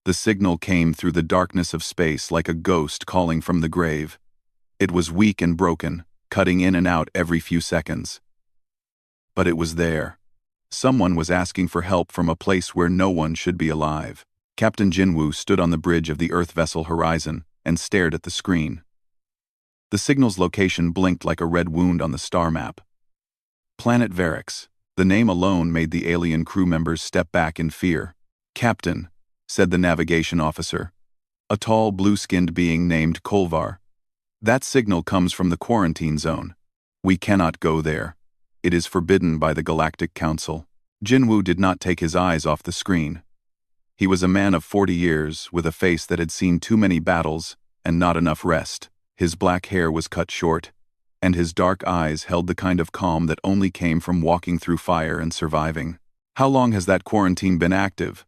The signal came through the darkness of space like a ghost calling from the grave. It was weak and broken, cutting in and out every few seconds. But it was there. Someone was asking for help from a place where no one should be alive. Captain Jinwoo stood on the bridge of the Earth vessel Horizon and stared at the screen. The signal's location blinked like a red wound on the star map. Planet Varix. The name alone made the alien crew members step back in fear. "Captain," said the navigation officer, a tall, blue-skinned being named Kolvar. "That signal comes from the quarantine zone. We cannot go there. It is forbidden by the Galactic Council." Jinwoo did not take his eyes off the screen. He was a man of 40 years, with a face that had seen too many battles and not enough rest. His black hair was cut short, and his dark eyes held the kind of calm that only came from walking through fire and surviving. "How long has that quarantine been active?"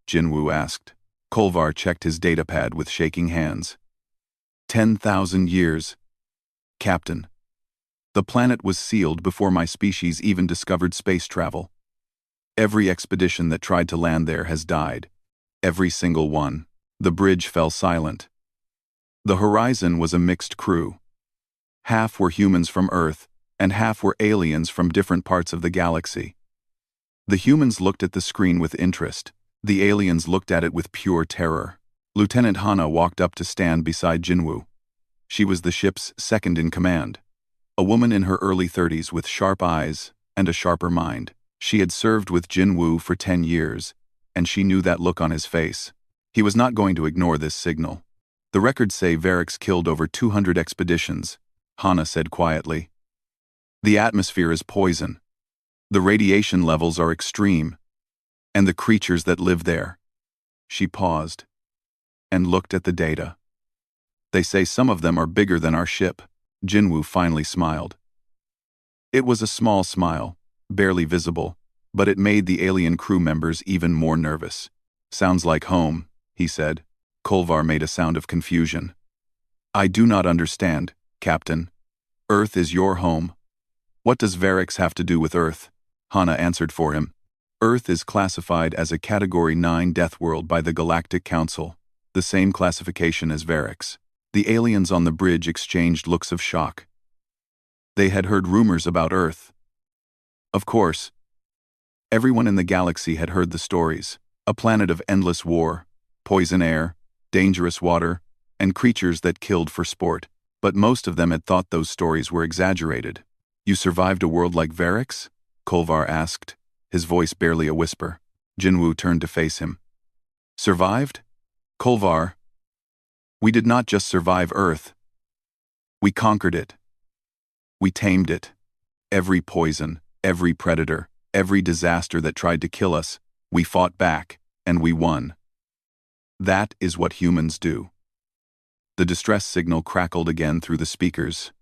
Jinwoo asked. Kolvar checked his datapad with shaking hands. 10,000 years. "Captain. The planet was sealed before my species even discovered space travel. Every expedition that tried to land there has died. Every single one." The bridge fell silent. The Horizon was a mixed crew. Half were humans from Earth, and half were aliens from different parts of the galaxy. The humans looked at the screen with interest. The aliens looked at it with pure terror. Lieutenant Hana walked up to stand beside Jinwoo. She was the ship's second in command. A woman in her early 30s with sharp eyes and a sharper mind. She had served with Jinwoo for 10 years, and she knew that look on his face. He was not going to ignore this signal. "The records say Varix killed over 200 expeditions," Hana said quietly. "The atmosphere is poison. The radiation levels are extreme. And the creatures that live there." She paused and looked at the data. "They say some of them are bigger than our ship." Jinwoo finally smiled. It was a small smile, barely visible, but it made the alien crew members even more nervous. "Sounds like home," he said. Kolvar made a sound of confusion. "I do not understand, Captain. Earth is your home. What does Varix have to do with Earth?" Hana answered for him. "Earth is classified as a Category 9 Deathworld by the Galactic Council, the same classification as Varix." The aliens on the bridge exchanged looks of shock. They had heard rumors about Earth. Of course. Everyone in the galaxy had heard the stories. A planet of endless war, poison air, dangerous water, and creatures that killed for sport. But most of them had thought those stories were exaggerated. "You survived a world like Varix?" Kolvar asked, his voice barely a whisper. Jinwoo turned to face him. "Survived? Kolvar. We did not just survive Earth. We conquered it. We tamed it. Every poison, every predator, every disaster that tried to kill us, we fought back, and we won. That is what humans do." The distress signal crackled again through the speakers.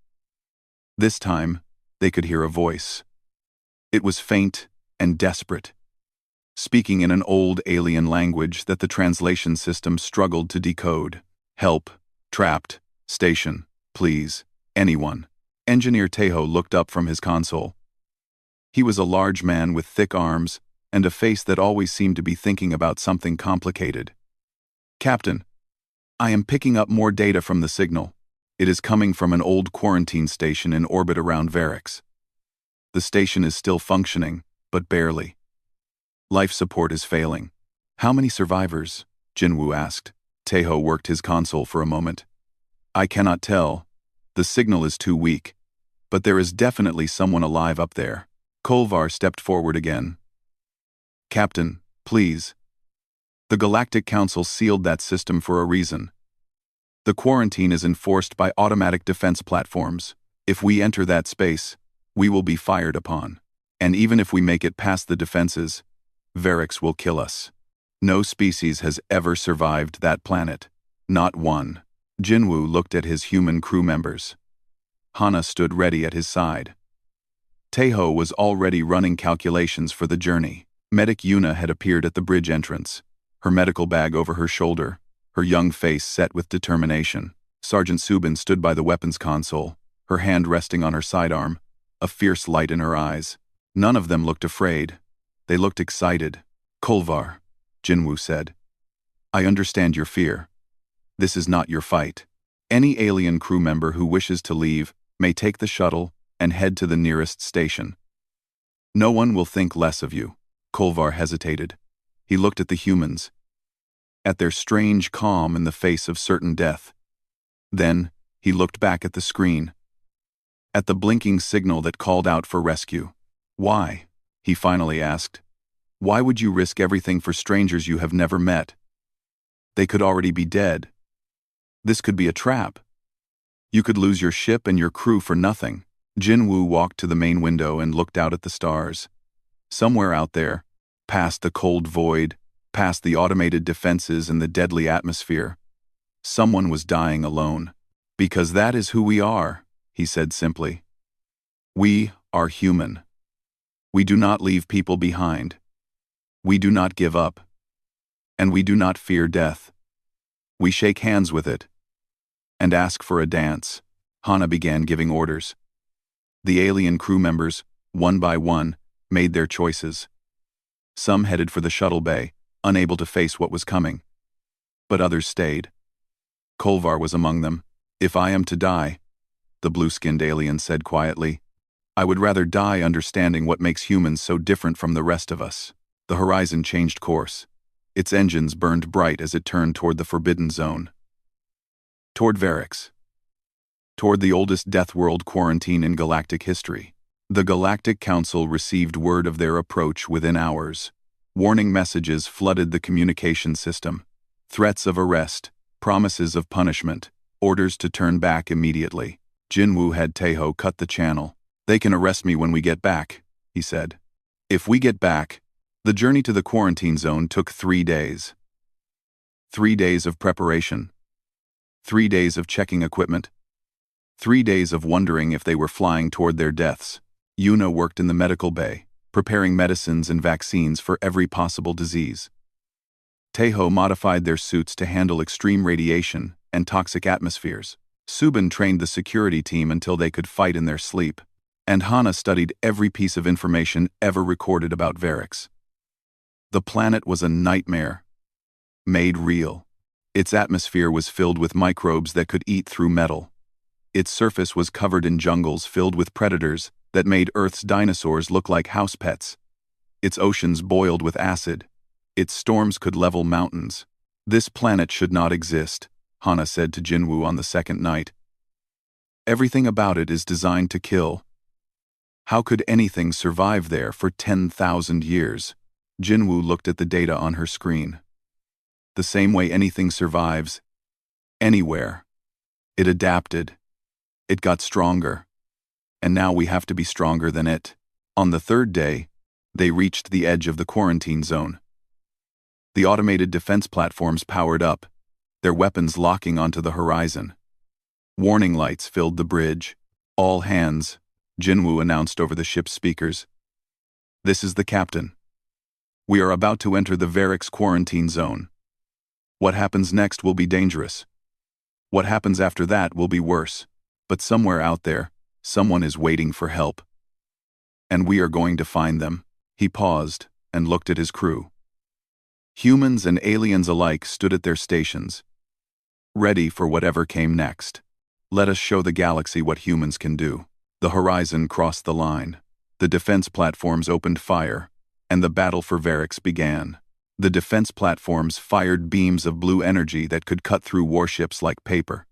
This time, they could hear a voice. It was faint and desperate, speaking in an old alien language that the translation system struggled to decode. "Help. Trapped. Station. Please. Anyone." Engineer Teho looked up from his console. He was a large man with thick arms and a face that always seemed to be thinking about something complicated. "Captain, I am picking up more data from the signal. It is coming from an old quarantine station in orbit around Varix. The station is still functioning, but barely. Life support is failing." "How many survivors?" Jinwoo asked. Teho worked his console for a moment. "I cannot tell. The signal is too weak. But there is definitely someone alive up there." Kolvar stepped forward again. "Captain, please. The Galactic Council sealed that system for a reason. The quarantine is enforced by automatic defense platforms. If we enter that space, we will be fired upon. And even if we make it past the defenses, Varix will kill us. No species has ever survived that planet. Not one." Jinwoo looked at his human crew members. Hana stood ready at his side. Teho was already running calculations for the journey. Medic Yuna had appeared at the bridge entrance, her medical bag over her shoulder, her young face set with determination. Sergeant Subin stood by the weapons console, her hand resting on her sidearm, a fierce light in her eyes. None of them looked afraid. They looked excited. "Kolvar," Jinwoo said. I understand your fear. This is not your fight. Any alien crew member who wishes to leave may take the shuttle and head to the nearest station. No one will think less of you. Kolvar hesitated. He looked at the humans, at their strange calm in the face of certain death. Then, he looked back at the screen, at the blinking signal that called out for rescue. Why? He finally asked. Why would you risk everything for strangers you have never met? They could already be dead. This could be a trap. You could lose your ship and your crew for nothing. Jinwoo walked to the main window and looked out at the stars. Somewhere out there, past the cold void, past the automated defenses and the deadly atmosphere, someone was dying alone. Because that is who we are, he said simply. We are human. We do not leave people behind. We do not give up. And we do not fear death. We shake hands with it and ask for a dance. Hana began giving orders. The alien crew members, one by one, made their choices. Some headed for the shuttle bay, unable to face what was coming. But others stayed. Kolvar was among them. If I am to die, the blue-skinned alien said quietly, I would rather die understanding what makes humans so different from the rest of us. The horizon changed course. Its engines burned bright as it turned toward the Forbidden Zone. Toward Verix. Toward the oldest Deathworld quarantine in galactic history. The Galactic Council received word of their approach within hours. Warning messages flooded the communication system. Threats of arrest, promises of punishment, orders to turn back immediately. Jinwoo had Taeho cut the channel. They can arrest me when we get back, he said. If we get back, the journey to the quarantine zone took 3 days. 3 days of preparation. 3 days of checking equipment. 3 days of wondering if they were flying toward their deaths. Yuna worked in the medical bay, preparing medicines and vaccines for every possible disease. Taeho modified their suits to handle extreme radiation and toxic atmospheres. Subin trained the security team until they could fight in their sleep. And Hana studied every piece of information ever recorded about Verix. The planet was a nightmare, made real. Its atmosphere was filled with microbes that could eat through metal. Its surface was covered in jungles filled with predators that made Earth's dinosaurs look like house pets. Its oceans boiled with acid. Its storms could level mountains. This planet should not exist, Hana said to Jinwoo on the second night. Everything about it is designed to kill. How could anything survive there for 10,000 years? Jinwoo looked at the data on her screen. The same way anything survives, anywhere. It adapted. It got stronger. And now we have to be stronger than it. On the third day, they reached the edge of the quarantine zone. The automated defense platforms powered up, their weapons locking onto the horizon. Warning lights filled the bridge. All hands, Jinwoo announced over the ship's speakers. This is the captain. We are about to enter the Verix quarantine zone. What happens next will be dangerous. What happens after that will be worse. But somewhere out there, someone is waiting for help. And we are going to find them. He paused and looked at his crew. Humans and aliens alike stood at their stations, ready for whatever came next. Let us show the galaxy what humans can do. The horizon crossed the line. The defense platforms opened fire, and the battle for Verix began. The defense platforms fired beams of blue energy that could cut through warships like paper.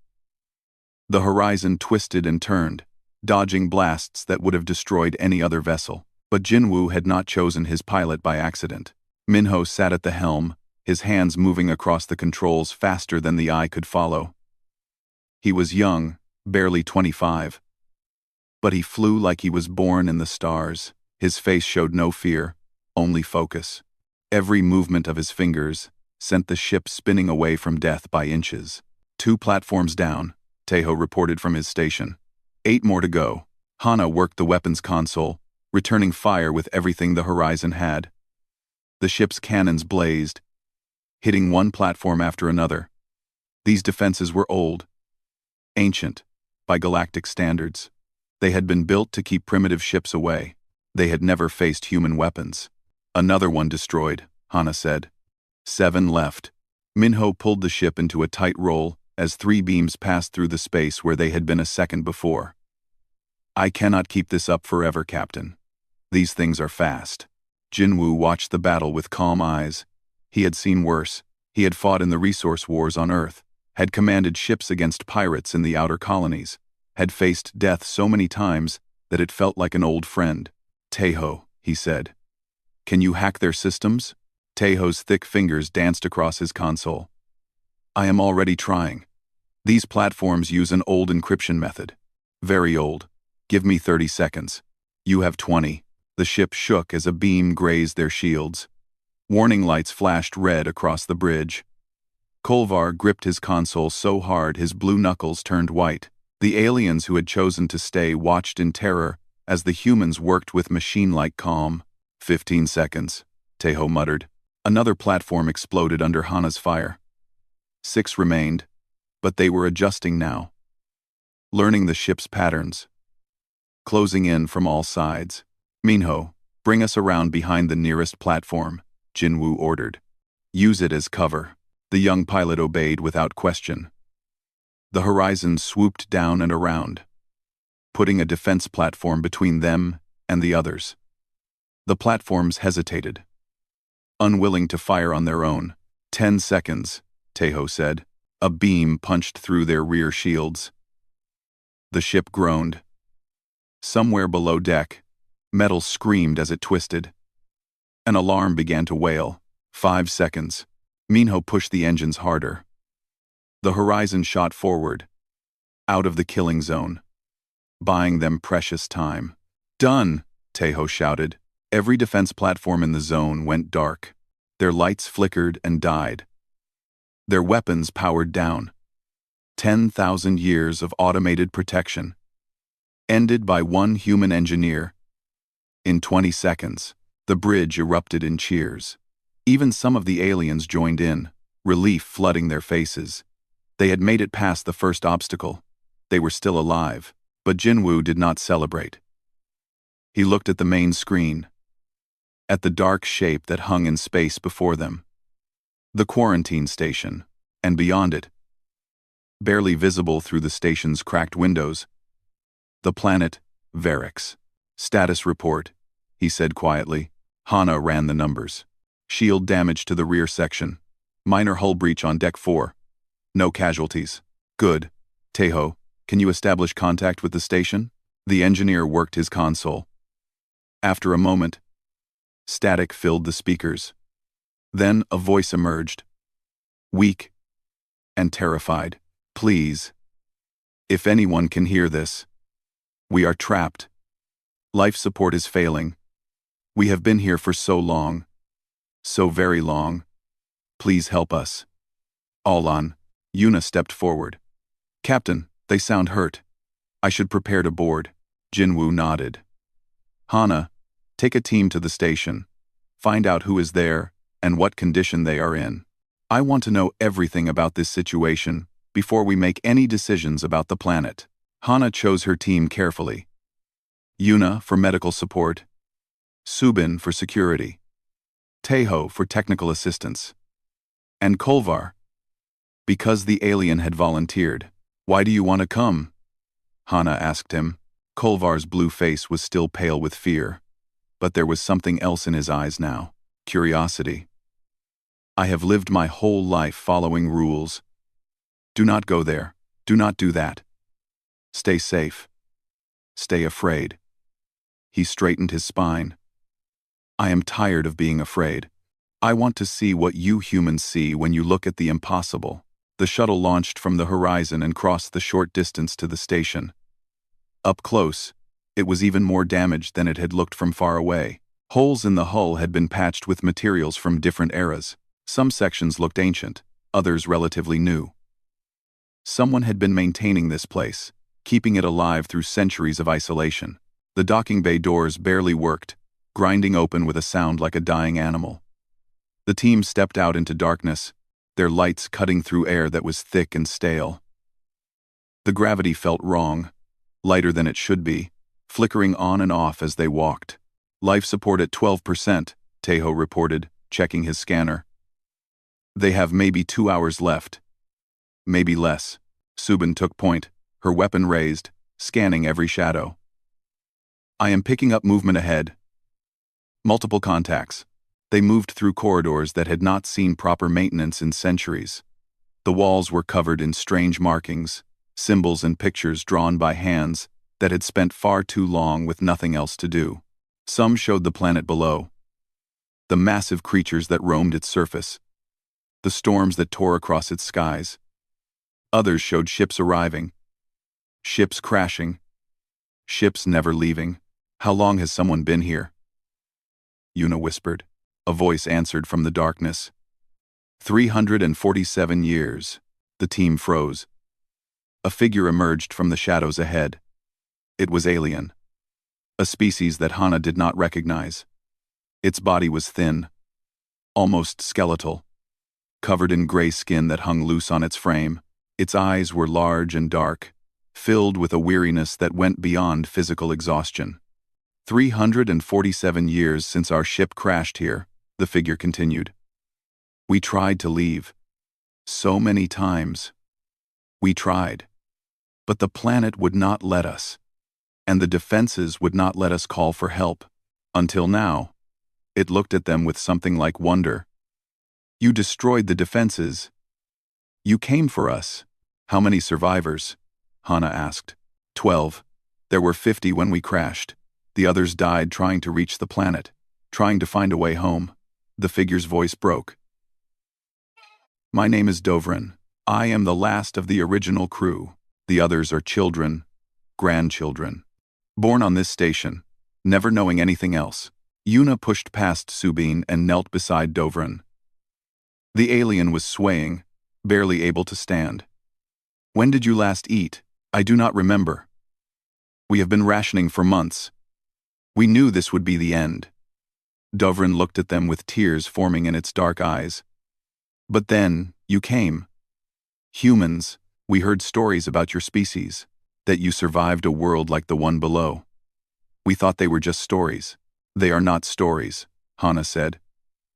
The horizon twisted and turned, dodging blasts that would have destroyed any other vessel. But Jinwoo had not chosen his pilot by accident. Minho sat at the helm, his hands moving across the controls faster than the eye could follow. He was young, barely 25. But he flew like he was born in the stars. His face showed no fear, only focus. Every movement of his fingers sent the ship spinning away from death by inches. 2 platforms down, Taeho reported from his station. 8 more to go. Hana worked the weapons console, returning fire with everything the horizon had. The ship's cannons blazed, hitting one platform after another. These defenses were old, ancient, by galactic standards. They had been built to keep primitive ships away. They had never faced human weapons. Another one destroyed, Hana said. 7 left. Minho pulled the ship into a tight roll as 3 beams passed through the space where they had been a second before. I cannot keep this up forever, Captain. These things are fast. Jinwoo watched the battle with calm eyes. He had seen worse. He had fought in the resource wars on Earth, had commanded ships against pirates in the outer colonies, had faced death so many times that it felt like an old friend. Taeho, he said. Can you hack their systems? Taeho's thick fingers danced across his console. I am already trying. These platforms use an old encryption method. Very old. Give me 30 seconds. You have 20. The ship shook as a beam grazed their shields. Warning lights flashed red across the bridge. Kolvar gripped his console so hard his blue knuckles turned white. The aliens who had chosen to stay watched in terror as the humans worked with machine-like calm. 15 seconds, Taeho muttered. Another platform exploded under Hana's fire. 6 remained, but they were adjusting now. Learning the ship's patterns. Closing in from all sides. Minho, bring us around behind the nearest platform, Jinwoo ordered. Use it as cover. The young pilot obeyed without question. The horizon swooped down and around, putting a defense platform between them and the others. The platforms hesitated, unwilling to fire on their own. 10 seconds, Taeho said. A beam punched through their rear shields. The ship groaned. Somewhere below deck, metal screamed as it twisted. An alarm began to wail. 5 seconds. Minho pushed the engines harder. The horizon shot forward, out of the killing zone, buying them precious time. Done, Taeho shouted. Every defense platform in the zone went dark. Their lights flickered and died. Their weapons powered down. 10,000 years of automated protection, ended by one human engineer. In 20 seconds, the bridge erupted in cheers. Even some of the aliens joined in, relief flooding their faces. They had made it past the first obstacle. They were still alive, but Jinwoo did not celebrate. He looked at the main screen, at the dark shape that hung in space before them. The quarantine station, and beyond it, barely visible through the station's cracked windows, the planet Varix. Status report, he said quietly. Hana ran the numbers. Shield damage to the rear section. Minor hull breach on deck 4. No casualties. Good. Taeho, can you establish contact with the station? The engineer worked his console. After a moment, static filled the speakers. Then a voice emerged. Weak and terrified. Please. If anyone can hear this. We are trapped. Life support is failing. We have been here for so long. So very long. Please help us. All-on. Yuna stepped forward. Captain, they sound hurt. I should prepare to board. Jinwoo nodded. Hana, take a team to the station. Find out who is there and what condition they are in. I want to know everything about this situation before we make any decisions about the planet. Hana chose her team carefully. Yuna for medical support, Subin for security, Taeho for technical assistance, and Kolvar. Because the alien had volunteered. Why do you want to come? Hana asked him. Kolvar's blue face was still pale with fear, but there was something else in his eyes now. Curiosity. I have lived my whole life following rules. Do not go there. Do not do that. Stay safe. Stay afraid. He straightened his spine. I am tired of being afraid. I want to see what you humans see when you look at the impossible. The shuttle launched from the horizon and crossed the short distance to the station. Up close, it was even more damaged than it had looked from far away. Holes in the hull had been patched with materials from different eras. Some sections looked ancient, others relatively new. Someone had been maintaining this place, keeping it alive through centuries of isolation. The docking bay doors barely worked, grinding open with a sound like a dying animal. The team stepped out into darkness, their lights cutting through air that was thick and stale. The gravity felt wrong, lighter than it should be, flickering on and off as they walked. Life support at 12%, Taeho reported, checking his scanner. They have maybe 2 hours left. Maybe less. Subin took point, her weapon raised, scanning every shadow. I am picking up movement ahead. Multiple contacts. They moved through corridors that had not seen proper maintenance in centuries. The walls were covered in strange markings, symbols and pictures drawn by hands that had spent far too long with nothing else to do. Some showed the planet below, the massive creatures that roamed its surface, the storms that tore across its skies. Others showed ships arriving, ships crashing, ships never leaving. How long has someone been here? Yuna whispered. A voice answered from the darkness. 347 years. The team froze. A figure emerged from the shadows ahead. It was alien. A species that Hana did not recognize. Its body was thin, almost skeletal, covered in gray skin that hung loose on its frame. Its eyes were large and dark, filled with a weariness that went beyond physical exhaustion. 347 years since our ship crashed here, the figure continued. We tried to leave. So many times. We tried. But the planet would not let us. And the defenses would not let us call for help. Until now. It looked at them with something like wonder. You destroyed the defenses. You came for us. How many survivors? Hana asked. 12. There were 50 when we crashed. The others died trying to reach the planet, trying to find a way home. The figure's voice broke. My name is Dovrin. I am the last of the original crew. The others are children, grandchildren. Born on this station, never knowing anything else. Yuna pushed past Subin and knelt beside Dovrin. The alien was swaying, barely able to stand. When did you last eat? I do not remember. We have been rationing for months. We knew this would be the end. Dovrin looked at them with tears forming in its dark eyes. But then, you came. Humans, we heard stories about your species, that you survived a world like the one below. We thought they were just stories. They are not stories, Hana said.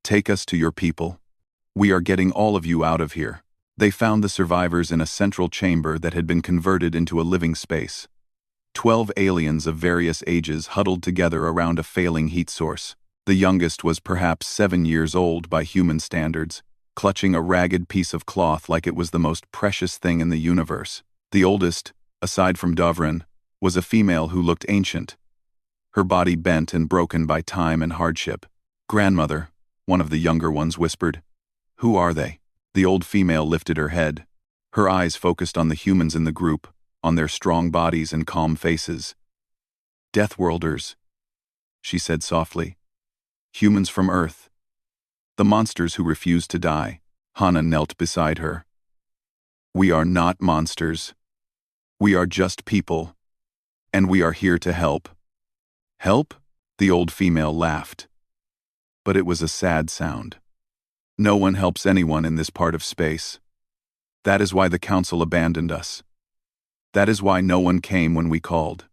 Take us to your people. We are getting all of you out of here. They found the survivors in a central chamber that had been converted into a living space. 12 aliens of various ages huddled together around a failing heat source. The youngest was perhaps 7 years old by human standards, clutching a ragged piece of cloth like it was the most precious thing in the universe. The oldest, aside from Dovrin, was a female who looked ancient, her body bent and broken by time and hardship. Grandmother, one of the younger ones whispered. Who are they? The old female lifted her head. Her eyes focused on the humans in the group, on their strong bodies and calm faces. Deathworlders, she said softly. Humans from Earth. The monsters who refused to die. Hana knelt beside her. We are not monsters. We are just people. And we are here to help. Help? The old female laughed. But it was a sad sound. No one helps anyone in this part of space. That is why the council abandoned us. That is why no one came when we called.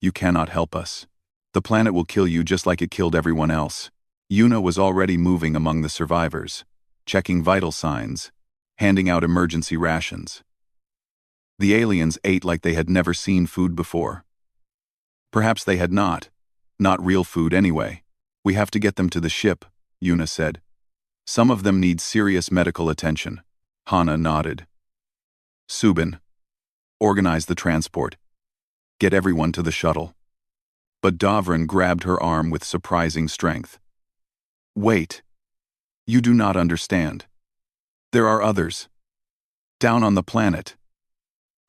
You cannot help us. The planet will kill you just like it killed everyone else. Yuna was already moving among the survivors, checking vital signs, handing out emergency rations. The aliens ate like they had never seen food before. Perhaps they had not real food anyway. We have to get them to the ship, Yuna said. Some of them need serious medical attention. Hana nodded. Subin, organize the transport. Get everyone to the shuttle. But Dovrin grabbed her arm with surprising strength. Wait. You do not understand. There are others. Down on the planet.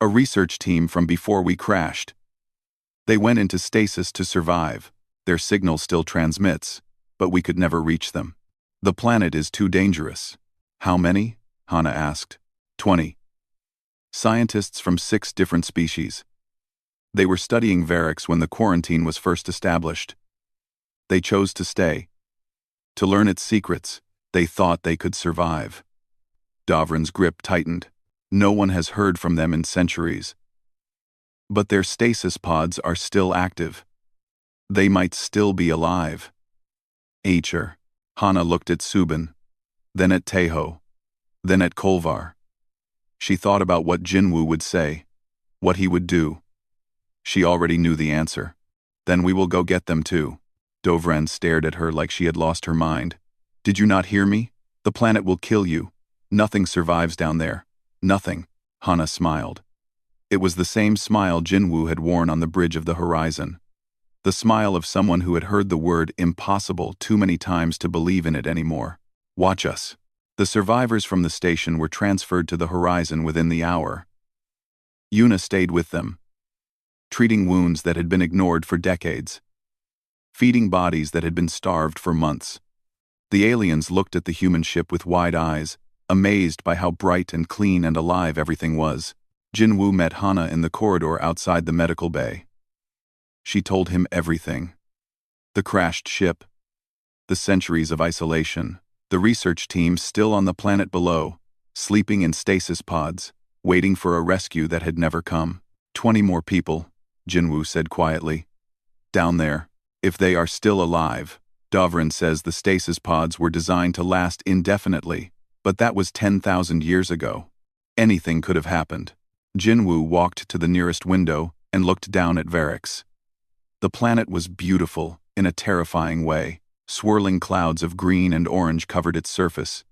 A research team from before we crashed. They went into stasis to survive. Their signal still transmits, but we could never reach them. The planet is too dangerous. How many? Hana asked. 20. Scientists from 6 different species. They were studying Varix when the quarantine was first established. They chose to stay. To learn its secrets, they thought they could survive. Dovrin's grip tightened. No one has heard from them in centuries. But their stasis pods are still active. They might still be alive. Hana looked at Subin. then at Taeho, then at Kolvar. She thought about what Jinwoo would say, what he would do. She already knew the answer. Then we will go get them too. Dovren stared at her like she had lost her mind. Did you not hear me? The planet will kill you. Nothing survives down there. Nothing. Hana smiled. It was the same smile Jinwoo had worn on the bridge of the horizon. The smile of someone who had heard the word impossible too many times to believe in it anymore. Watch us. The survivors from the station were transferred to the horizon within the hour. Yuna stayed with them, treating wounds that had been ignored for decades, feeding bodies that had been starved for months. The aliens looked at the human ship with wide eyes, amazed by how bright and clean and alive everything was. Jinwoo met Hana in the corridor outside the medical bay. She told him everything. The crashed ship, the centuries of isolation, the research team still on the planet below, sleeping in stasis pods, waiting for a rescue that had never come. 20 more people, Jinwoo said quietly. Down there, if they are still alive. Dovren says the stasis pods were designed to last indefinitely, but that was 10,000 years ago. Anything could have happened. Jinwoo walked to the nearest window and looked down at Varix. The planet was beautiful in a terrifying way. Swirling clouds of green and orange covered its surface,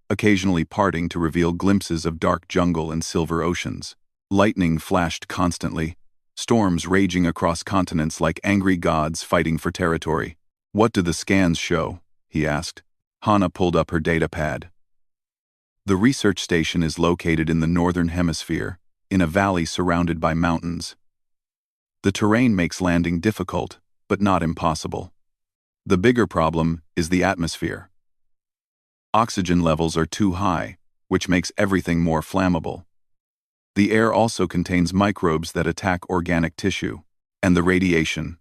occasionally parting to reveal glimpses of dark jungle and silver oceans. Lightning flashed constantly, storms raging across continents like angry gods fighting for territory. What do the scans show? He asked. Hana pulled up her data pad. The research station is located in the northern hemisphere, in a valley surrounded by mountains. The terrain makes landing difficult, but not impossible. The bigger problem is the atmosphere. Oxygen levels are too high, which makes everything more flammable. The air also contains microbes that attack organic tissue, and the radiation.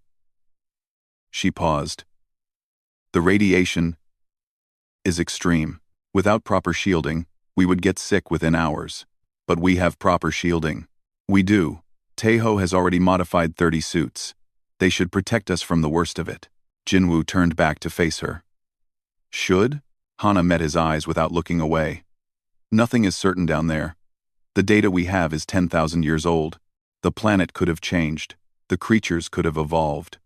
She paused. The radiation is extreme. Without proper shielding, we would get sick within hours. But we have proper shielding. We do. Taeho has already modified 30 suits. They should protect us from the worst of it. Jinwoo turned back to face her. Should? Hana met his eyes without looking away. Nothing is certain down there. The data we have is 10,000 years old. The planet could have changed. The creatures could have evolved.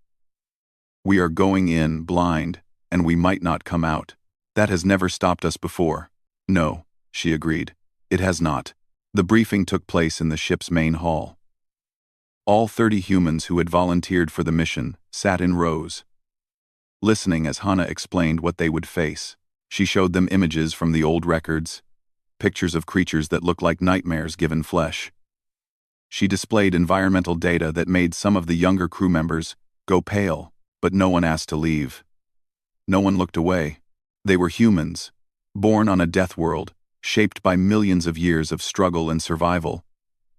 We are going in blind, and we might not come out. That has never stopped us before. No, she agreed. It has not. The briefing took place in the ship's main hall. All 30 humans who had volunteered for the mission sat in rows, listening as Hana explained what they would face. She showed them images from the old records, pictures of creatures that looked like nightmares given flesh. She displayed environmental data that made some of the younger crew members go pale, but no one asked to leave. No one looked away. They were humans, born on a death world, shaped by millions of years of struggle and survival.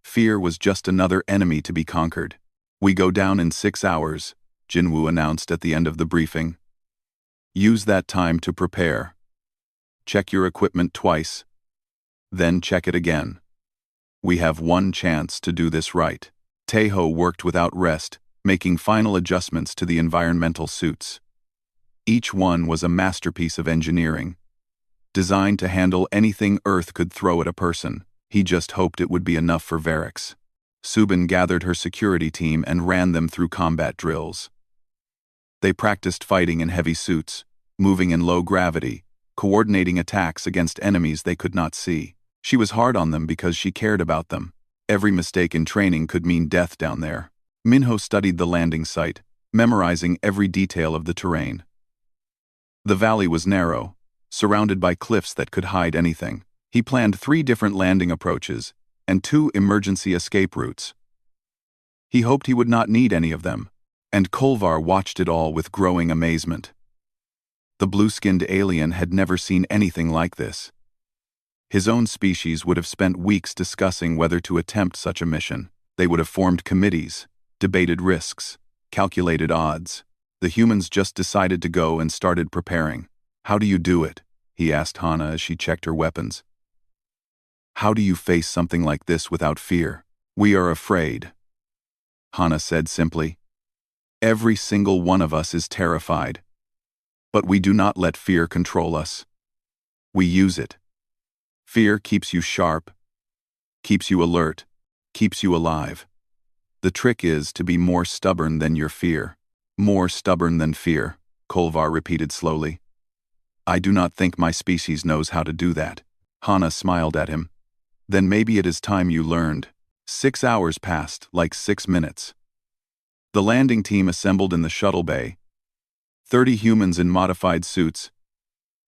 Fear was just another enemy to be conquered. We go down in 6 hours, Jinwoo announced at the end of the briefing. Use that time to prepare. Check your equipment twice, then check it again. We have one chance to do this right. Taeho worked without rest, making final adjustments to the environmental suits. Each one was a masterpiece of engineering, designed to handle anything Earth could throw at a person. He just hoped it would be enough for Varix. Subin gathered her security team and ran them through combat drills. They practiced fighting in heavy suits, moving in low gravity, coordinating attacks against enemies they could not see. She was hard on them because she cared about them. Every mistake in training could mean death down there. Minho studied the landing site, memorizing every detail of the terrain. The valley was narrow, surrounded by cliffs that could hide anything. He planned 3 different landing approaches and 2 emergency escape routes. He hoped he would not need any of them, and Kolvar watched it all with growing amazement. The blue-skinned alien had never seen anything like this. His own species would have spent weeks discussing whether to attempt such a mission. They would have formed committees, debated risks, calculated odds. The humans just decided to go and started preparing. How do you do it? He asked Hana as she checked her weapons. How do you face something like this without fear? We are afraid, Hana said simply. Every single one of us is terrified. But we do not let fear control us. We use it. Fear keeps you sharp, keeps you alert, keeps you alive. The trick is to be more stubborn than your fear. More stubborn than fear, Kolvar repeated slowly. I do not think my species knows how to do that. Hana smiled at him. Then maybe it is time you learned. 6 hours passed, like 6 minutes. The landing team assembled in the shuttle bay. 30 humans in modified suits,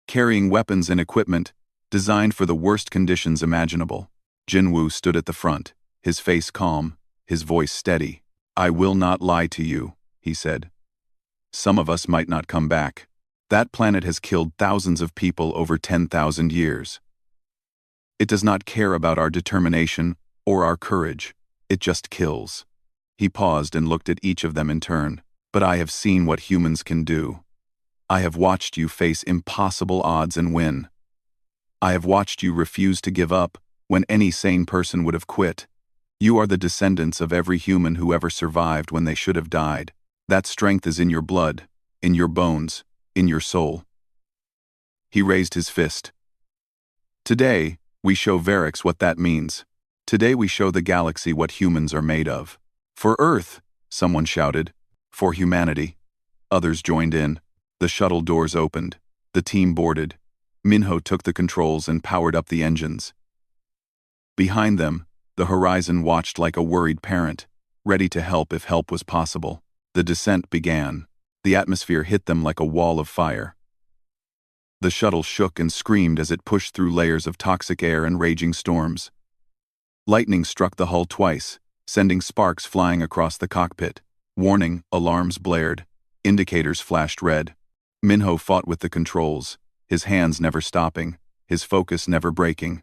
carrying weapons and equipment, designed for the worst conditions imaginable. Jinwoo stood at the front, his face calm, his voice steady. I will not lie to you, he said. Some of us might not come back. That planet has killed thousands of people over 10,000 years. It does not care about our determination or our courage. It just kills. He paused and looked at each of them in turn. But I have seen what humans can do. I have watched you face impossible odds and win. I have watched you refuse to give up when any sane person would have quit. You are the descendants of every human who ever survived when they should have died. That strength is in your blood, in your bones, in your soul. He raised his fist. Today, we show Varix what that means. Today we show the galaxy what humans are made of. For Earth, someone shouted. For humanity. Others joined in. The shuttle doors opened. The team boarded. Minho took the controls and powered up the engines. Behind them, the horizon watched like a worried parent, ready to help if help was possible. The descent began. The atmosphere hit them like a wall of fire. The shuttle shook and screamed as it pushed through layers of toxic air and raging storms. Lightning struck the hull twice, sending sparks flying across the cockpit. Warning, alarms blared. Indicators flashed red. Minho fought with the controls, his hands never stopping, his focus never breaking.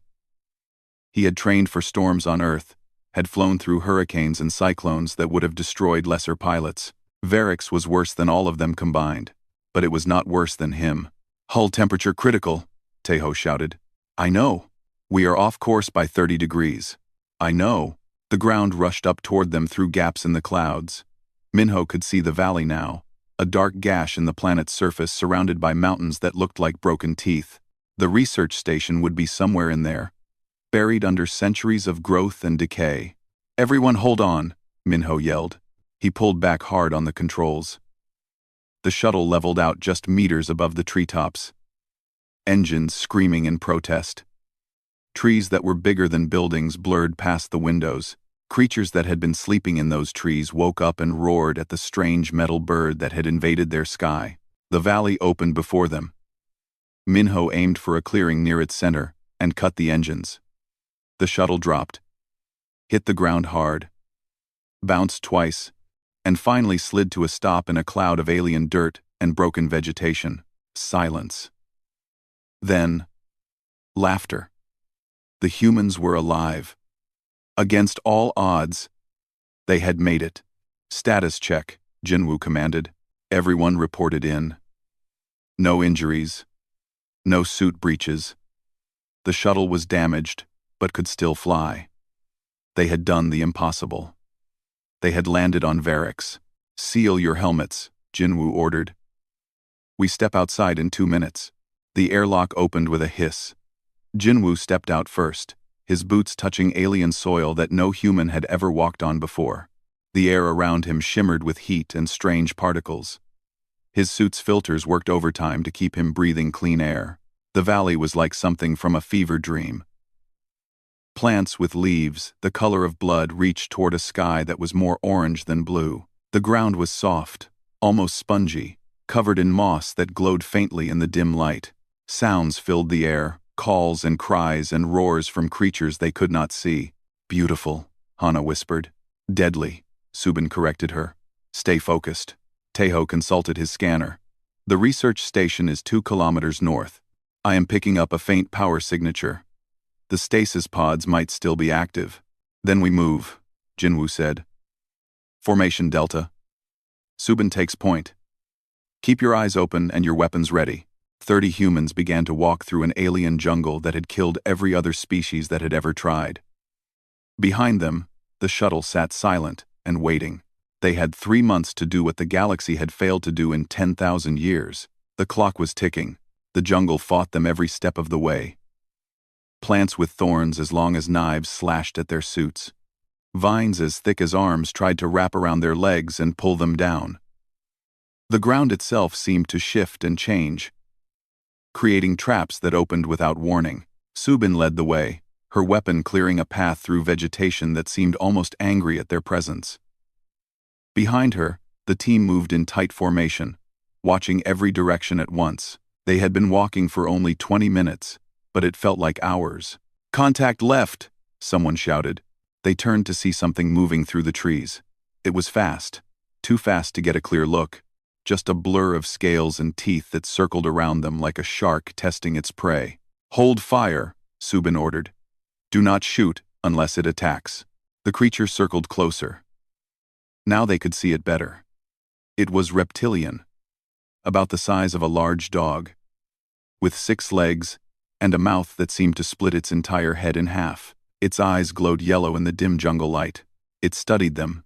He had trained for storms on Earth, had flown through hurricanes and cyclones that would have destroyed lesser pilots. Varix was worse than all of them combined, but it was not worse than him. Hull temperature critical, Tejo shouted. I know. We are off course by 30 degrees. I know. The ground rushed up toward them through gaps in the clouds. Minho could see the valley now, a dark gash in the planet's surface surrounded by mountains that looked like broken teeth. The research station would be somewhere in there, buried under centuries of growth and decay. Everyone hold on, Minho yelled. He pulled back hard on the controls. The shuttle leveled out just meters above the treetops. Engines screaming in protest. Trees that were bigger than buildings blurred past the windows. Creatures that had been sleeping in those trees woke up and roared at the strange metal bird that had invaded their sky. The valley opened before them. Minho aimed for a clearing near its center and cut the engines. The shuttle dropped, hit the ground hard, bounced twice, and finally slid to a stop in a cloud of alien dirt and broken vegetation. Silence. Then, laughter. The humans were alive. Against all odds, they had made it. Status check, Jinwoo commanded. Everyone reported in. No injuries. No suit breaches. The shuttle was damaged, but could still fly. They had done the impossible. They had landed on Varix. Seal your helmets, Jinwoo ordered. We step outside in 2 minutes. The airlock opened with a hiss. Jinwoo stepped out first, his boots touching alien soil that no human had ever walked on before. The air around him shimmered with heat and strange particles. His suit's filters worked overtime to keep him breathing clean air. The valley was like something from a fever dream. Plants with leaves, the color of blood, reached toward a sky that was more orange than blue. The ground was soft, almost spongy, covered in moss that glowed faintly in the dim light. Sounds filled the air, calls and cries and roars from creatures they could not see. Beautiful, Hana whispered. Deadly, Subin corrected her. Stay focused. Tejo consulted his scanner. The research station is 2 kilometers north. I am picking up a faint power signature. The stasis pods might still be active. Then we move, Jinwoo said. Formation Delta. Subin takes point. Keep your eyes open and your weapons ready. 30 humans began to walk through an alien jungle that had killed every other species that had ever tried. Behind them, the shuttle sat silent and waiting. They had 3 months to do what the galaxy had failed to do in 10,000 years. The clock was ticking. The jungle fought them every step of the way. Plants with thorns as long as knives slashed at their suits. Vines as thick as arms tried to wrap around their legs and pull them down. The ground itself seemed to shift and change, creating traps that opened without warning. Subin led the way, her weapon clearing a path through vegetation that seemed almost angry at their presence. Behind her, the team moved in tight formation, watching every direction at once. They had been walking for only 20 minutes, but it felt like hours. "Contact left!" someone shouted. They turned to see something moving through the trees. It was fast, too fast to get a clear look, just a blur of scales and teeth that circled around them like a shark testing its prey. "Hold fire," Subin ordered. "Do not shoot unless it attacks." The creature circled closer. Now they could see it better. It was reptilian, about the size of a large dog, with 6 legs and a mouth that seemed to split its entire head in half. Its eyes glowed yellow in the dim jungle light. It studied them.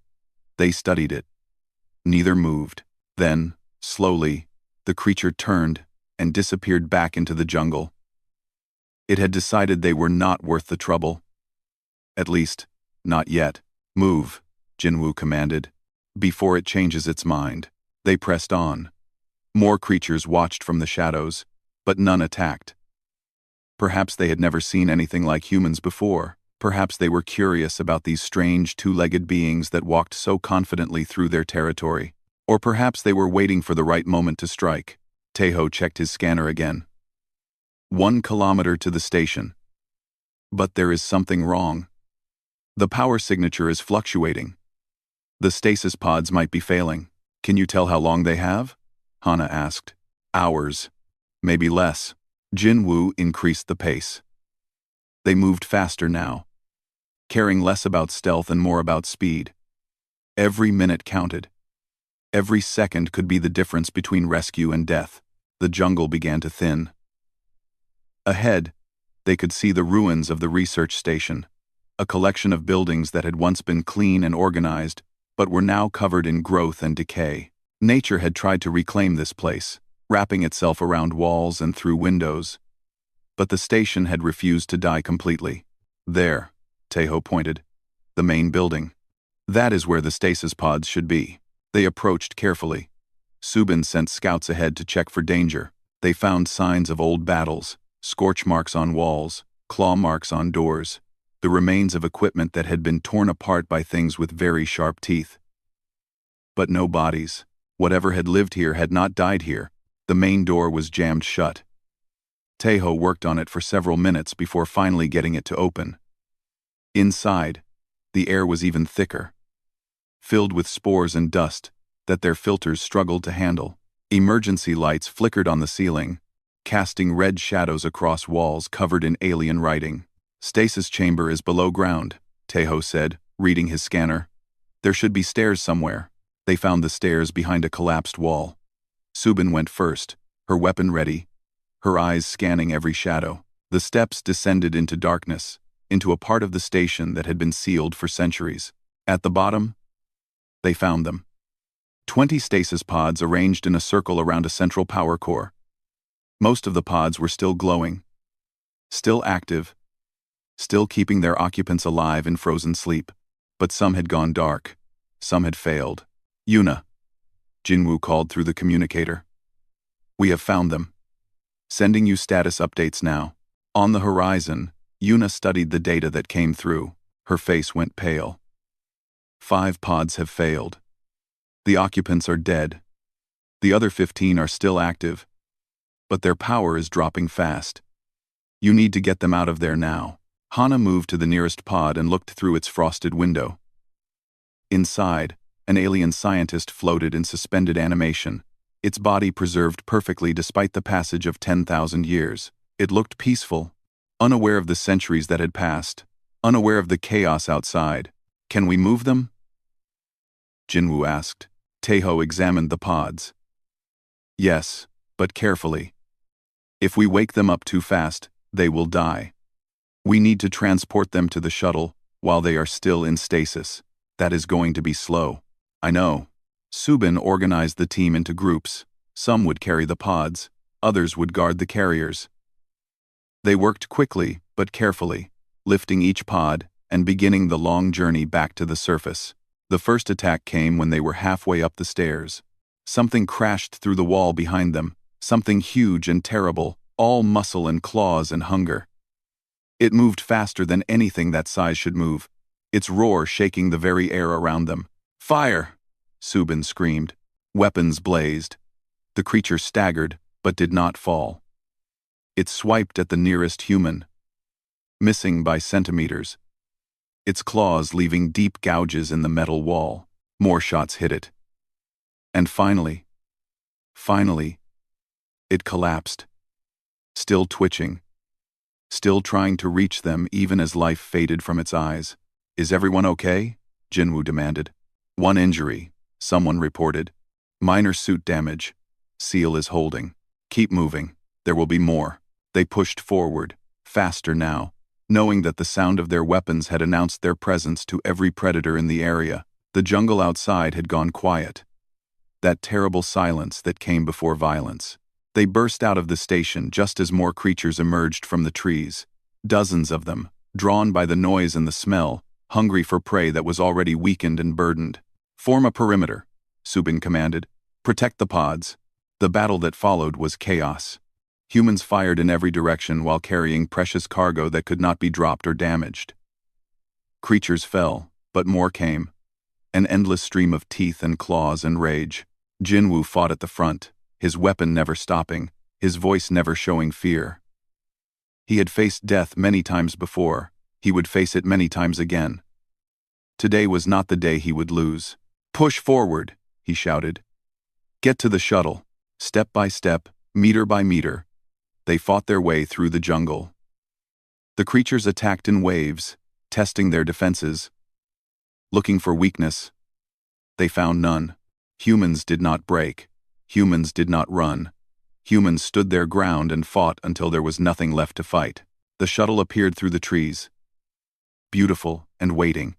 They studied it. Neither moved. Then, slowly, the creature turned and disappeared back into the jungle. It had decided they were not worth the trouble. At least, not yet. "Move," Jinwoo commanded, "before it changes its mind." They pressed on. More creatures watched from the shadows, but none attacked. Perhaps they had never seen anything like humans before. Perhaps they were curious about these strange two-legged beings that walked so confidently through their territory. Or perhaps they were waiting for the right moment to strike. Taeho checked his scanner again. 1 kilometer to the station. But there is something wrong. The power signature is fluctuating. The stasis pods might be failing. "Can you tell how long they have?" Hana asked. "Hours. Maybe less." Jinwoo increased the pace. They moved faster now, caring less about stealth and more about speed. Every minute counted. Every second could be the difference between rescue and death. The jungle began to thin. Ahead, they could see the ruins of the research station, a collection of buildings that had once been clean and organized, but were now covered in growth and decay. Nature had tried to reclaim this place, wrapping itself around walls and through windows. But the station had refused to die completely. "There," Taeho pointed. "The main building. That is where the stasis pods should be." They approached carefully. Subin sent scouts ahead to check for danger. They found signs of old battles, scorch marks on walls, claw marks on doors, the remains of equipment that had been torn apart by things with very sharp teeth. But no bodies. Whatever had lived here had not died here. The main door was jammed shut. Taeho worked on it for several minutes before finally getting it to open. Inside, the air was even thicker, filled with spores and dust that their filters struggled to handle. Emergency lights flickered on the ceiling, casting red shadows across walls covered in alien writing. "Stasis chamber is below ground," Taeho said, reading his scanner. "There should be stairs somewhere." They found the stairs behind a collapsed wall. Subin went first, her weapon ready, her eyes scanning every shadow. The steps descended into darkness, into a part of the station that had been sealed for centuries. At the bottom, they found them. 20 stasis pods arranged in a circle around a central power core. Most of the pods were still glowing, still active, still keeping their occupants alive in frozen sleep. But some had gone dark, some had failed. "Yuna," Jinwoo called through the communicator. "We have found them. Sending you status updates now." On the horizon, Yuna studied the data that came through. Her face went pale. 5 pods have failed. The occupants are dead. The other 15 are still active, but their power is dropping fast. You need to get them out of there now. Hana moved to the nearest pod and looked through its frosted window. Inside, an alien scientist floated in suspended animation, its body preserved perfectly despite the passage of 10,000 years. It looked peaceful, unaware of the centuries that had passed, unaware of the chaos outside. "Can we move them?" Jinwoo asked. Taeho examined the pods. "Yes, but carefully. If we wake them up too fast, they will die. We need to transport them to the shuttle while they are still in stasis. That is going to be slow." "I know." Subin organized the team into groups. Some would carry the pods, others would guard the carriers. They worked quickly but carefully, lifting each pod and beginning the long journey back to the surface. The first attack came when they were halfway up the stairs. Something crashed through the wall behind them, something huge and terrible, all muscle and claws and hunger. It moved faster than anything that size should move, its roar shaking the very air around them. "Fire!" Subin screamed. Weapons blazed. The creature staggered, but did not fall. It swiped at the nearest human, missing by centimeters, its claws leaving deep gouges in the metal wall. More shots hit it. And finally, it collapsed, still twitching, still trying to reach them even as life faded from its eyes. "Is everyone okay?" Jinwoo demanded. "One injury," someone reported. "Minor suit damage. Seal is holding. Keep moving. There will be more." They pushed forward, faster now, knowing that the sound of their weapons had announced their presence to every predator in the area. The jungle outside had gone quiet. That terrible silence that came before violence. They burst out of the station just as more creatures emerged from the trees. Dozens of them, drawn by the noise and the smell, hungry for prey that was already weakened and burdened. "Form a perimeter," Subin commanded. "Protect the pods." The battle that followed was chaos. Humans fired in every direction while carrying precious cargo that could not be dropped or damaged. Creatures fell, but more came. An endless stream of teeth and claws and rage. Jinwoo fought at the front, his weapon never stopping, his voice never showing fear. He had faced death many times before. He would face it many times again. Today was not the day he would lose. "Push forward," he shouted. "Get to the shuttle." Step by step, meter by meter, they fought their way through the jungle. The creatures attacked in waves, testing their defenses. Looking for weakness. They found none. Humans did not break. Humans did not run. Humans stood their ground and fought until there was nothing left to fight. The shuttle appeared through the trees. Beautiful and waiting.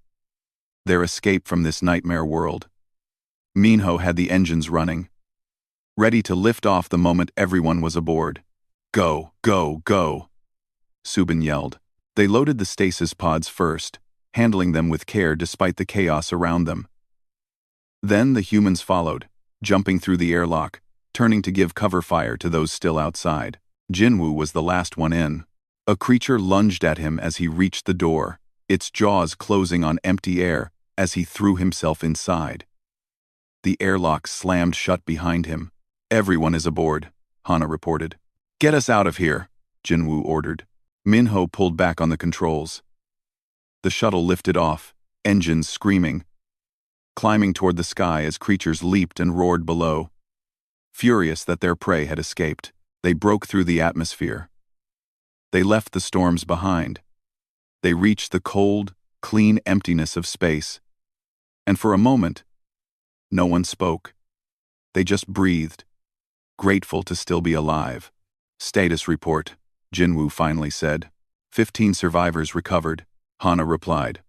Their escape from this nightmare world. Minho had the engines running, ready to lift off the moment everyone was aboard. "Go, go, go," Subin yelled. They loaded the stasis pods first, handling them with care despite the chaos around them. Then the humans followed, jumping through the airlock, turning to give cover fire to those still outside. Jinwoo was the last one in. A creature lunged at him as he reached the door, its jaws closing on empty air as he threw himself inside. The airlock slammed shut behind him. "Everyone is aboard," Hana reported. "Get us out of here," Jinwoo ordered. Minho pulled back on the controls. The shuttle lifted off, engines screaming, climbing toward the sky as creatures leaped and roared below. Furious that their prey had escaped, they broke through the atmosphere. They left the storms behind. They reached the cold, clean emptiness of space. And for a moment, no one spoke. They just breathed, grateful to still be alive. "Status report," Jinwoo finally said. 15 survivors recovered, Hana replied.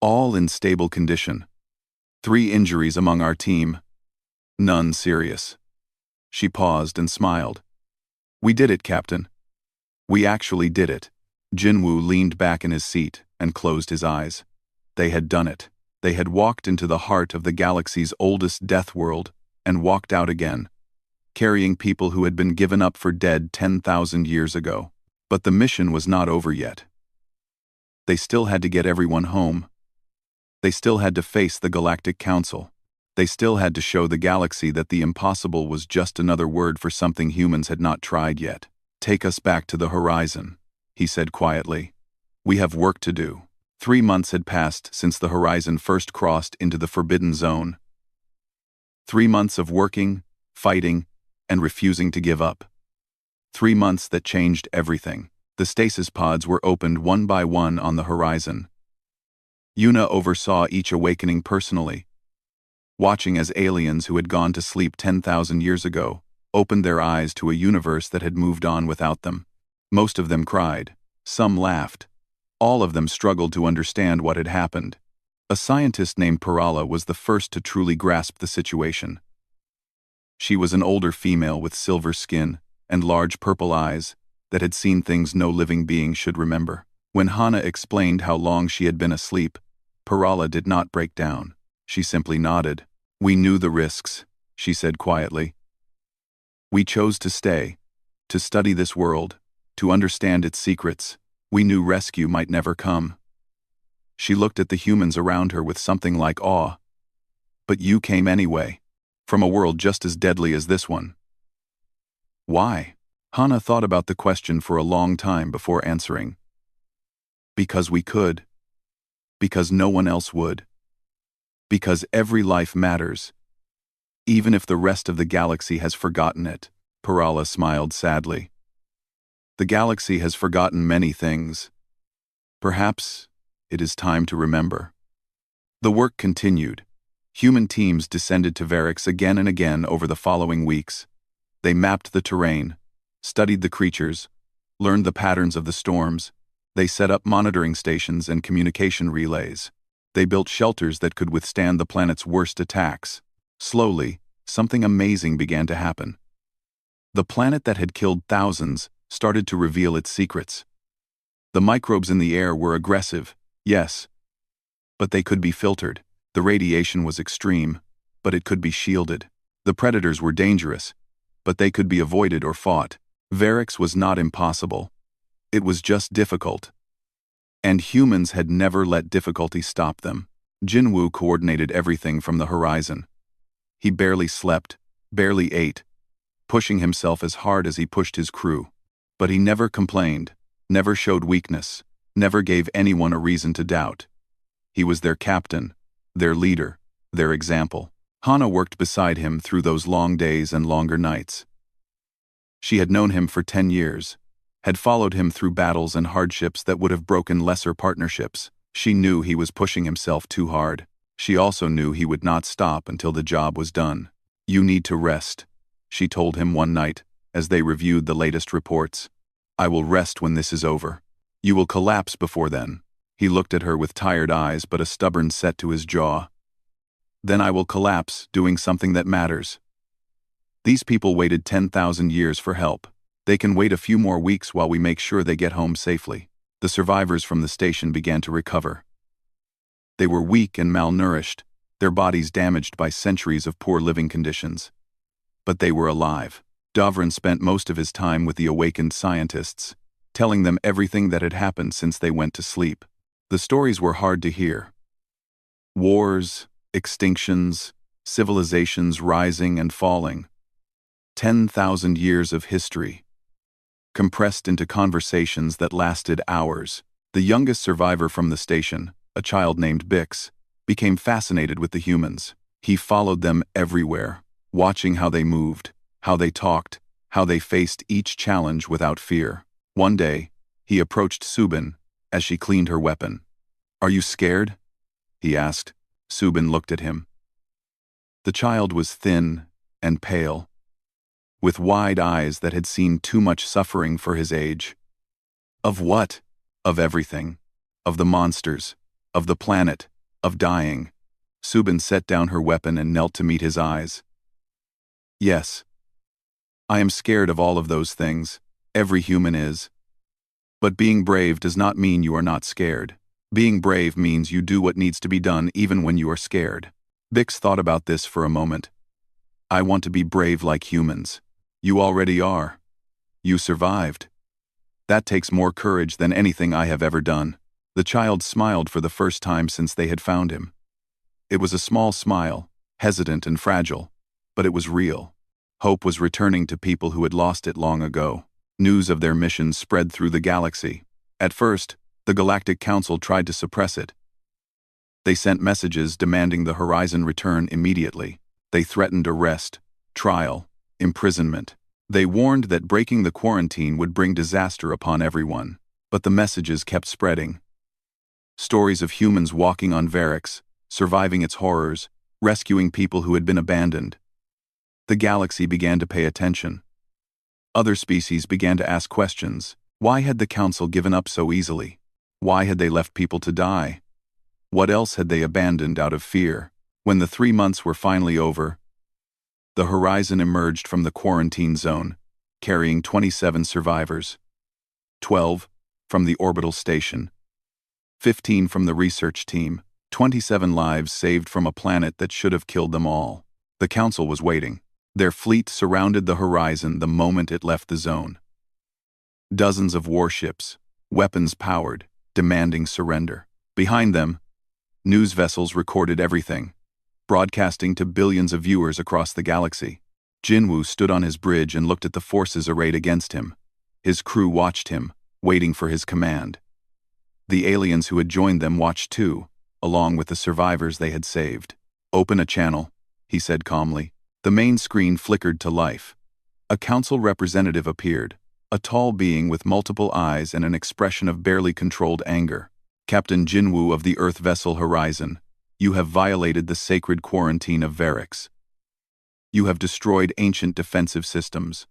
"All in stable condition. 3 injuries among our team. None serious." She paused and smiled. "We did it, Captain. We actually did it." Jinwoo leaned back in his seat and closed his eyes. They had done it. They had walked into the heart of the galaxy's oldest Deathworld and walked out again, carrying people who had been given up for dead 10,000 years ago. But the mission was not over yet. They still had to get everyone home. They still had to face the Galactic Council. They still had to show the galaxy that the impossible was just another word for something humans had not tried yet. "Take us back to the horizon," he said quietly. "We have work to do." 3 months had passed since the horizon first crossed into the Forbidden Zone. 3 months of working, fighting, and refusing to give up. 3 months that changed everything. The stasis pods were opened one by one on the horizon. Yuna oversaw each awakening personally, watching as aliens who had gone to sleep 10,000 years ago opened their eyes to a universe that had moved on without them. Most of them cried. Some laughed. All of them struggled to understand what had happened. A scientist named Parala was the first to truly grasp the situation. She was an older female with silver skin, and large purple eyes that had seen things no living being should remember. When Hana explained how long she had been asleep, Parala did not break down. She simply nodded. "We knew the risks," she said quietly. "We chose to stay, to study this world, to understand its secrets. We knew rescue might never come." She looked at the humans around her with something like awe. "But you came anyway, from a world just as deadly as this one." "Why?" Hana thought about the question for a long time before answering. "Because we could. Because no one else would. Because every life matters. Even if the rest of the galaxy has forgotten it." Parala smiled sadly. "The galaxy has forgotten many things. Perhaps it is time to remember." The work continued. Human teams descended to Varix again and again over the following weeks. They mapped the terrain, studied the creatures, learned the patterns of the storms. They set up monitoring stations and communication relays. They built shelters that could withstand the planet's worst attacks. Slowly, something amazing began to happen. The planet that had killed thousands started to reveal its secrets. The microbes in the air were aggressive, yes, but they could be filtered. The radiation was extreme, but it could be shielded. The predators were dangerous, but they could be avoided or fought. Varix was not impossible. It was just difficult. And humans had never let difficulty stop them. Jinwoo coordinated everything from the horizon. He barely slept, barely ate, pushing himself as hard as he pushed his crew. But he never complained, never showed weakness, never gave anyone a reason to doubt. He was their captain, their leader, their example. Hana worked beside him through those long days and longer nights. She had known him for 10 years, had followed him through battles and hardships that would have broken lesser partnerships. She knew he was pushing himself too hard. She also knew he would not stop until the job was done. "You need to rest," she told him one night, as they reviewed the latest reports. "I will rest when this is over. You will collapse before then." He looked at her with tired eyes but a stubborn set to his jaw. "Then I will collapse, doing something that matters. These people waited 10,000 years for help. They can wait a few more weeks while we make sure they get home safely." The survivors from the station began to recover. They were weak and malnourished, their bodies damaged by centuries of poor living conditions. But they were alive. Davrin spent most of his time with the awakened scientists, telling them everything that had happened since they went to sleep. The stories were hard to hear. Wars, extinctions, civilizations rising and falling. 10,000 years of history, compressed into conversations that lasted hours. The youngest survivor from the station, a child named Bix, became fascinated with the humans. He followed them everywhere, watching how they moved, how they talked, how they faced each challenge without fear. One day, he approached Subin as she cleaned her weapon. "Are you scared?" he asked. Subin looked at him. The child was thin and pale, with wide eyes that had seen too much suffering for his age. "Of what?" "Of everything. Of the monsters. Of the planet. Of dying." Subin set down her weapon and knelt to meet his eyes. "Yes. I am scared of all of those things. Every human is. But being brave does not mean you are not scared. Being brave means you do what needs to be done even when you are scared." Bix thought about this for a moment. "I want to be brave like humans." "You already are. You survived. That takes more courage than anything I have ever done." The child smiled for the first time since they had found him. It was a small smile, hesitant and fragile, but it was real. Hope was returning to people who had lost it long ago. News of their mission spread through the galaxy. At first, the Galactic Council tried to suppress it. They sent messages demanding the Horizon return immediately. They threatened arrest, trial, imprisonment. They warned that breaking the quarantine would bring disaster upon everyone. But the messages kept spreading. Stories of humans walking on Varix, surviving its horrors, rescuing people who had been abandoned. The galaxy began to pay attention. Other species began to ask questions. Why had the Council given up so easily? Why had they left people to die? What else had they abandoned out of fear? When the 3 months were finally over, the Horizon emerged from the quarantine zone, carrying 27 survivors. 12 from the orbital station. 15 from the research team. 27 lives saved from a planet that should have killed them all. The Council was waiting. Their fleet surrounded the horizon the moment it left the zone. Dozens of warships, weapons powered, demanding surrender. Behind them, news vessels recorded everything, broadcasting to billions of viewers across the galaxy. Jinwoo stood on his bridge and looked at the forces arrayed against him. His crew watched him, waiting for his command. The aliens who had joined them watched too, along with the survivors they had saved. "Open a channel," he said calmly. The main screen flickered to life. A council representative appeared, a tall being with multiple eyes and an expression of barely controlled anger. "Captain Jinwoo of the Earth vessel Horizon, you have violated the sacred quarantine of Varix. You have destroyed ancient defensive systems.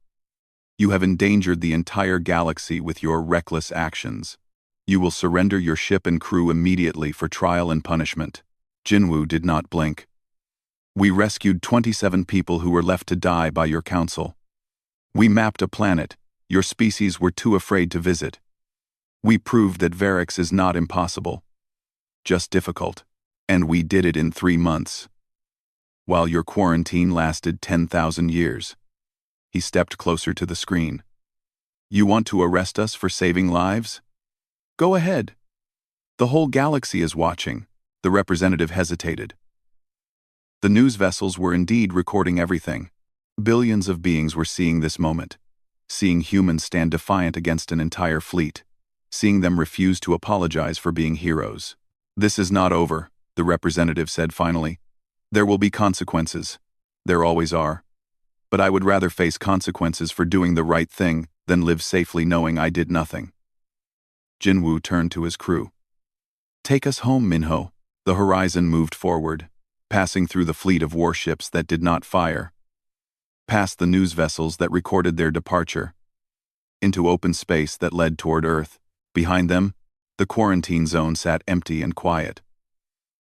You have endangered the entire galaxy with your reckless actions. You will surrender your ship and crew immediately for trial and punishment." Jinwoo did not blink. "We rescued 27 people who were left to die by your council. We mapped a planet your species were too afraid to visit. We proved that Varix is not impossible, just difficult. And we did it in 3 months. While your quarantine lasted 10,000 years. He stepped closer to the screen. "You want to arrest us for saving lives? Go ahead. The whole galaxy is watching." The representative hesitated. The news vessels were indeed recording everything. Billions of beings were seeing this moment, seeing humans stand defiant against an entire fleet, seeing them refuse to apologize for being heroes. "This is not over," the representative said finally. "There will be consequences. There always are. But I would rather face consequences for doing the right thing than live safely knowing I did nothing." Jinwoo turned to his crew. "Take us home, Minho." The horizon moved forward, passing through the fleet of warships that did not fire, past the news vessels that recorded their departure, into open space that led toward Earth. Behind them, the quarantine zone sat empty and quiet.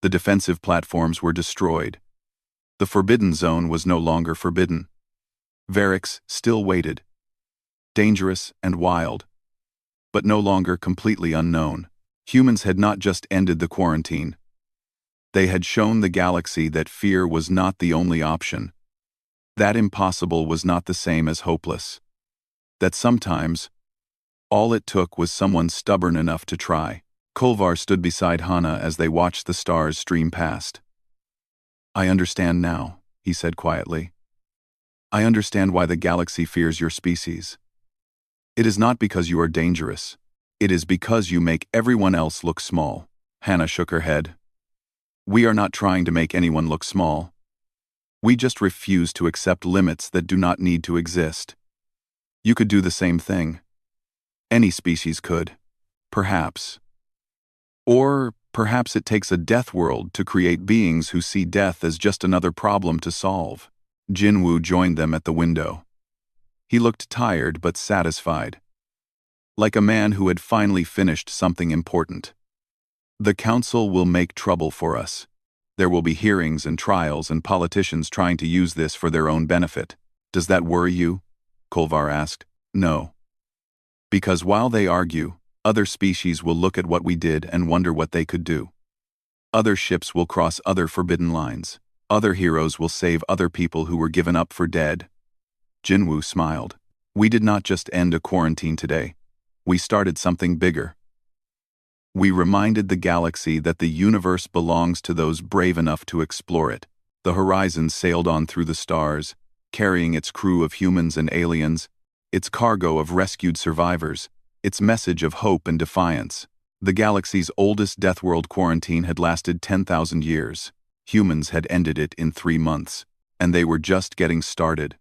The defensive platforms were destroyed. The forbidden zone was no longer forbidden. Varix still waited, dangerous and wild, but no longer completely unknown. Humans had not just ended the quarantine. They had shown the galaxy that fear was not the only option. That impossible was not the same as hopeless. That sometimes, all it took was someone stubborn enough to try. Kolvar stood beside Hana as they watched the stars stream past. "I understand now," he said quietly. "I understand why the galaxy fears your species. It is not because you are dangerous. It is because you make everyone else look small." Hana shook her head. "We are not trying to make anyone look small. We just refuse to accept limits that do not need to exist. You could do the same thing. Any species could. Perhaps. Or perhaps it takes a Deathworld to create beings who see death as just another problem to solve." Jinwoo joined them at the window. He looked tired but satisfied, like a man who had finally finished something important. "The Council will make trouble for us. There will be hearings and trials and politicians trying to use this for their own benefit. Does that worry you?" Kolvar asked. "No. Because while they argue, other species will look at what we did and wonder what they could do. Other ships will cross other forbidden lines. Other heroes will save other people who were given up for dead." Jinwoo smiled. "We did not just end a quarantine today. We started something bigger. We reminded the galaxy that the universe belongs to those brave enough to explore it." The horizon sailed on through the stars, carrying its crew of humans and aliens, its cargo of rescued survivors, its message of hope and defiance. The galaxy's oldest Deathworld quarantine had lasted 10,000 years. Humans had ended it in 3 months, and they were just getting started.